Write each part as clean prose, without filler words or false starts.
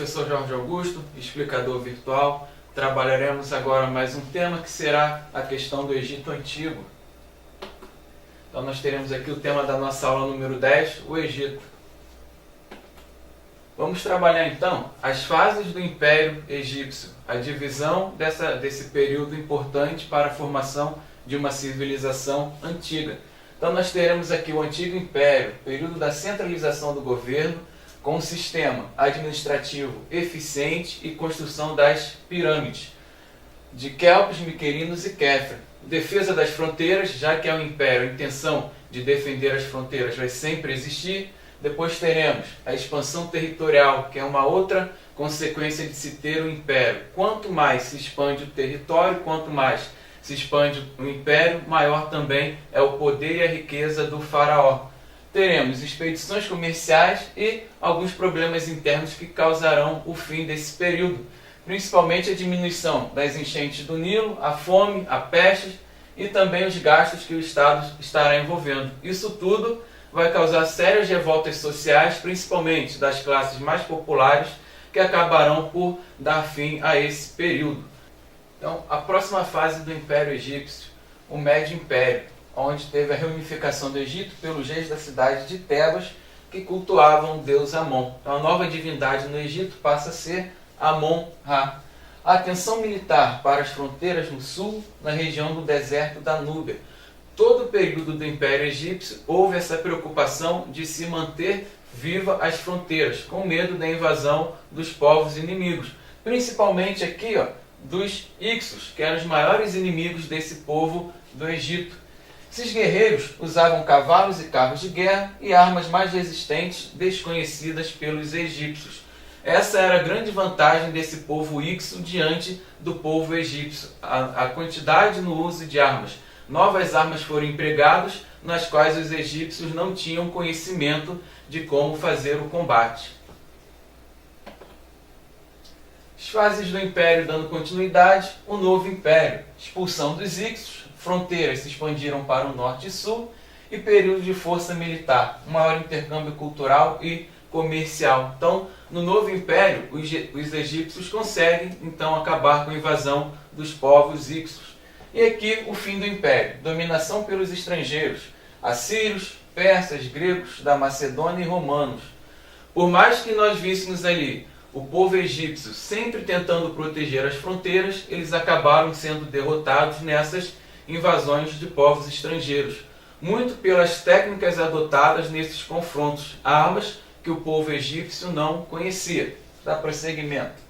professor Jorge Augusto, explicador virtual. Trabalharemos agora mais um tema que será a questão do Egito Antigo. Então nós teremos aqui o tema da nossa aula número 10, o Egito. Vamos trabalhar então as fases do Império Egípcio, a divisão desse período importante para a formação de uma civilização antiga. Então nós teremos aqui o Antigo Império, período da centralização do governo, com um sistema administrativo eficiente e construção das pirâmides, de Kelpis, Miquerinos e Kefra. Defesa das fronteiras, já que é um império, a intenção de defender as fronteiras vai sempre existir. Depois teremos a expansão territorial, que é uma outra consequência de se ter um império. Quanto mais se expande o território, quanto mais se expande o império, maior também é o poder e a riqueza do faraó. Teremos expedições comerciais e alguns problemas internos que causarão o fim desse período, principalmente a diminuição das enchentes do Nilo, a fome, a peste e também os gastos que o Estado estará envolvendo. Isso tudo vai causar sérias revoltas sociais, principalmente das classes mais populares, que acabarão por dar fim a esse período. Então, a próxima fase do Império Egípcio, o Médio Império, onde teve a reunificação do Egito pelos reis da cidade de Tebas, que cultuavam o deus Amon. Então, a nova divindade no Egito passa a ser Amon-Ra. A atenção militar para as fronteiras no sul, na região do deserto da Núbia. Todo o período do Império Egípcio houve essa preocupação de se manter viva as fronteiras, com medo da invasão dos povos inimigos. Principalmente aqui, dos Ixos, que eram os maiores inimigos desse povo do Egito. Esses guerreiros usavam cavalos e carros de guerra e armas mais resistentes desconhecidas pelos egípcios. Essa era a grande vantagem desse povo Ixo diante do povo egípcio, a quantidade no uso de armas. Novas armas foram empregadas, nas quais os egípcios não tinham conhecimento de como fazer o combate. As fases do Império dando continuidade, o novo Império, expulsão dos Ixos, fronteiras se expandiram para o norte e sul, e período de força militar, um maior intercâmbio cultural e comercial. Então, no novo Império, os egípcios conseguem então acabar com a invasão dos povos Ixos. E aqui o fim do Império, dominação pelos estrangeiros, assírios, persas, gregos, da Macedônia e romanos. Por mais que nós víssemos ali o povo egípcio sempre tentando proteger as fronteiras, eles acabaram sendo derrotados nessas invasões de povos estrangeiros, muito pelas técnicas adotadas nesses confrontos, armas que o povo egípcio não conhecia. Dá prosseguimento.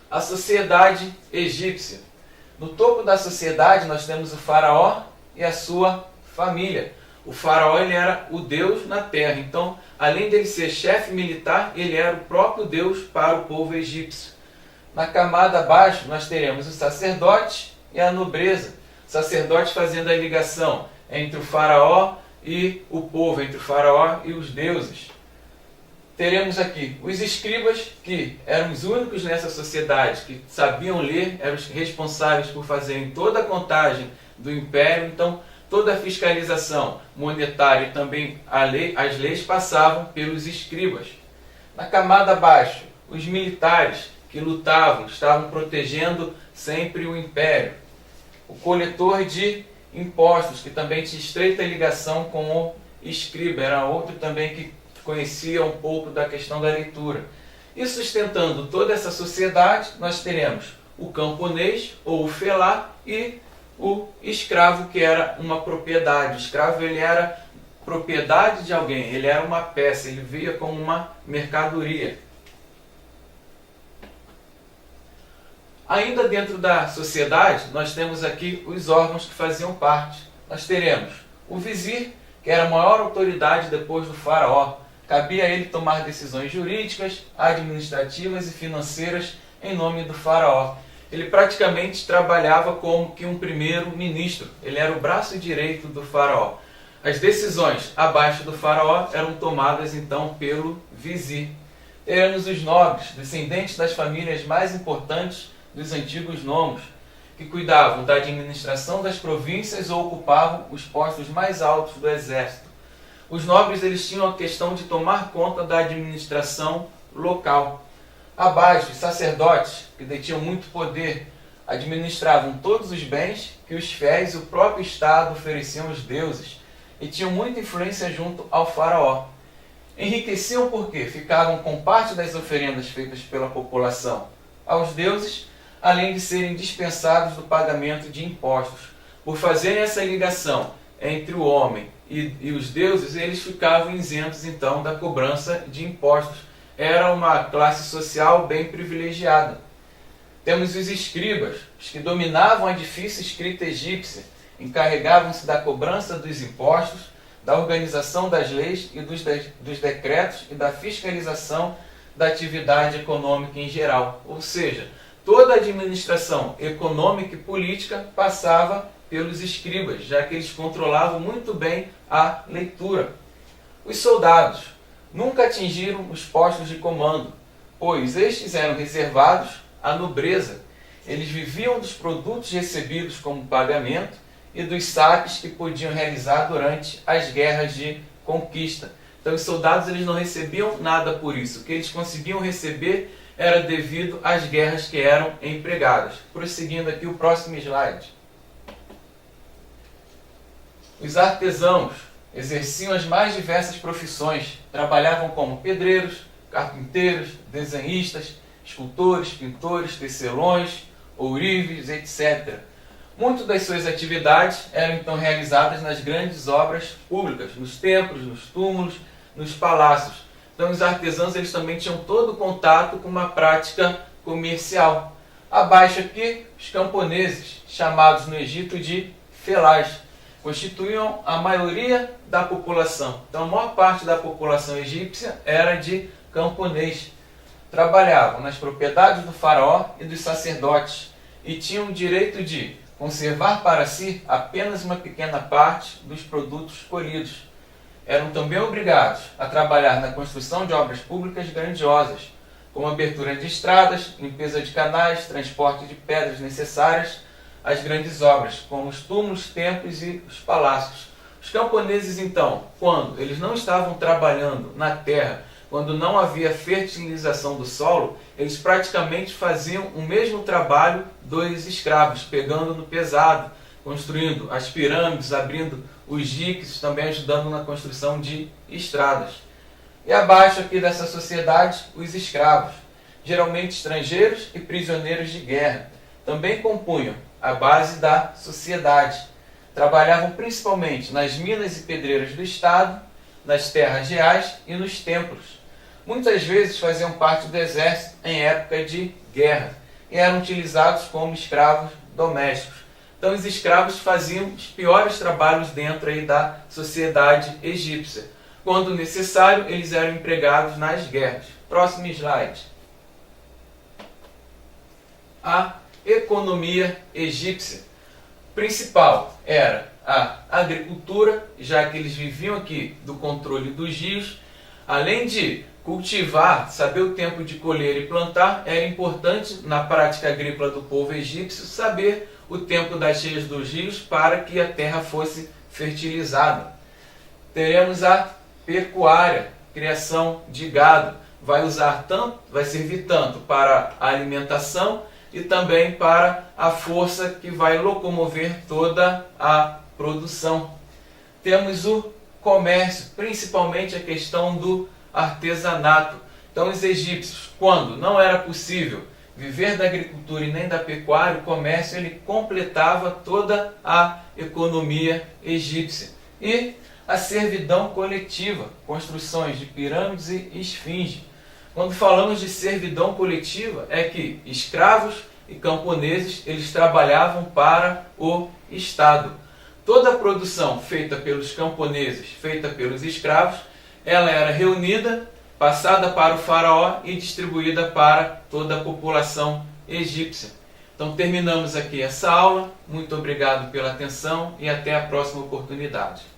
A sociedade egípcia. No topo da sociedade nós temos o faraó e a sua família. O faraó ele era o deus na terra, então além dele ser chefe militar, ele era o próprio deus para o povo egípcio. Na camada abaixo nós teremos o sacerdote e a nobreza. O sacerdote fazendo a ligação entre o faraó e o povo, entre o faraó e os deuses. Teremos aqui os escribas, que eram os únicos nessa sociedade que sabiam ler, eram os responsáveis por fazerem toda a contagem do império, então toda a fiscalização monetária e também as leis passavam pelos escribas. Na camada abaixo, os militares que lutavam, estavam protegendo sempre o império. O coletor de impostos, que também tinha estreita ligação com o escriba, era outro também que conhecia um pouco da questão da leitura. E sustentando toda essa sociedade, nós teremos o camponês, ou o felá, e o escravo, que era uma propriedade. O escravo ele era propriedade de alguém, ele era uma peça, ele via como uma mercadoria. Ainda dentro da sociedade, nós temos aqui os órgãos que faziam parte. Nós teremos o vizir, que era a maior autoridade depois do faraó. Cabia a ele tomar decisões jurídicas, administrativas e financeiras em nome do faraó. Ele praticamente trabalhava como que um primeiro-ministro. Ele era o braço direito do faraó. As decisões abaixo do faraó eram tomadas então pelo vizir. Teremos os nobres, descendentes das famílias mais importantes dos antigos nomos, que cuidavam da administração das províncias ou ocupavam os postos mais altos do exército. os nobres eles tinham a questão de tomar conta da administração local. Abaixo, os sacerdotes, que detinham muito poder, administravam todos os bens que os fiéis e o próprio Estado ofereciam aos deuses e tinham muita influência junto ao faraó. Enriqueciam porque ficavam com parte das oferendas feitas pela população aos deuses, além de serem dispensados do pagamento de impostos. Por fazerem essa ligação entre o homem e os deuses, eles ficavam isentos então da cobrança de impostos. Era uma classe social bem privilegiada. Temos os escribas, os que dominavam a difícil escrita egípcia, encarregavam-se da cobrança dos impostos, da organização das leis e dos decretos e da fiscalização da atividade econômica em geral. Ou seja, toda a administração econômica e política passava pelos escribas, já que eles controlavam muito bem a leitura. Os soldados nunca atingiram os postos de comando, pois estes eram reservados à nobreza. Eles viviam dos produtos recebidos como pagamento e dos saques que podiam realizar durante as guerras de conquista. Então os soldados eles não recebiam nada por isso. O que eles conseguiam receber era devido às guerras que eram empregadas. Prosseguindo aqui o próximo slide. Os artesãos exerciam as mais diversas profissões. Trabalhavam como pedreiros, carpinteiros, desenhistas, escultores, pintores, tecelões, ourives, etc. Muitas das suas atividades eram então realizadas nas grandes obras públicas, nos templos, nos túmulos, nos palácios. Então os artesãos eles também tinham todo o contato com uma prática comercial. Abaixo aqui, os camponeses, chamados no Egito de felás, constituíam a maioria da população. Então a maior parte da população egípcia era de camponês. Trabalhavam nas propriedades do faraó e dos sacerdotes e tinham o direito de conservar para si apenas uma pequena parte dos produtos colhidos. Eram também obrigados a trabalhar na construção de obras públicas grandiosas, como abertura de estradas, limpeza de canais, transporte de pedras necessárias às grandes obras, como os túmulos, templos e os palácios. Os camponeses, então, quando eles não estavam trabalhando na terra, quando não havia fertilização do solo, eles praticamente faziam o mesmo trabalho dos escravos, pegando no pesado, construindo as pirâmides, abrindo os diques, também ajudando na construção de estradas. E abaixo aqui dessa sociedade, os escravos, geralmente estrangeiros e prisioneiros de guerra, também compunham a base da sociedade. Trabalhavam principalmente nas minas e pedreiras do Estado, nas terras reais e nos templos. Muitas vezes faziam parte do exército em época de guerra e eram utilizados como escravos domésticos. Então os escravos faziam os piores trabalhos dentro aí da sociedade egípcia. Quando necessário, eles eram empregados nas guerras. Próximo slide. A economia egípcia principal era a agricultura, já que eles viviam aqui do controle dos rios. Além de cultivar, saber o tempo de colher e plantar, era importante na prática agrícola do povo egípcio saber o tempo das cheias dos rios para que a terra fosse fertilizada. Teremos a pecuária, criação de gado. Vai servir tanto para a alimentação e também para a força que vai locomover toda a produção. Temos o comércio, principalmente a questão do artesanato. Então os egípcios, quando não era possível viver da agricultura e nem da pecuária, o comércio ele completava toda a economia egípcia. E a servidão coletiva, construções de pirâmides e esfinge. Quando falamos de servidão coletiva, é que escravos e camponeses eles trabalhavam para o Estado. Toda a produção feita pelos camponeses, feita pelos escravos, ela era reunida, passada para o faraó e distribuída para toda a população egípcia. Então terminamos aqui essa aula. Muito obrigado pela atenção e até a próxima oportunidade.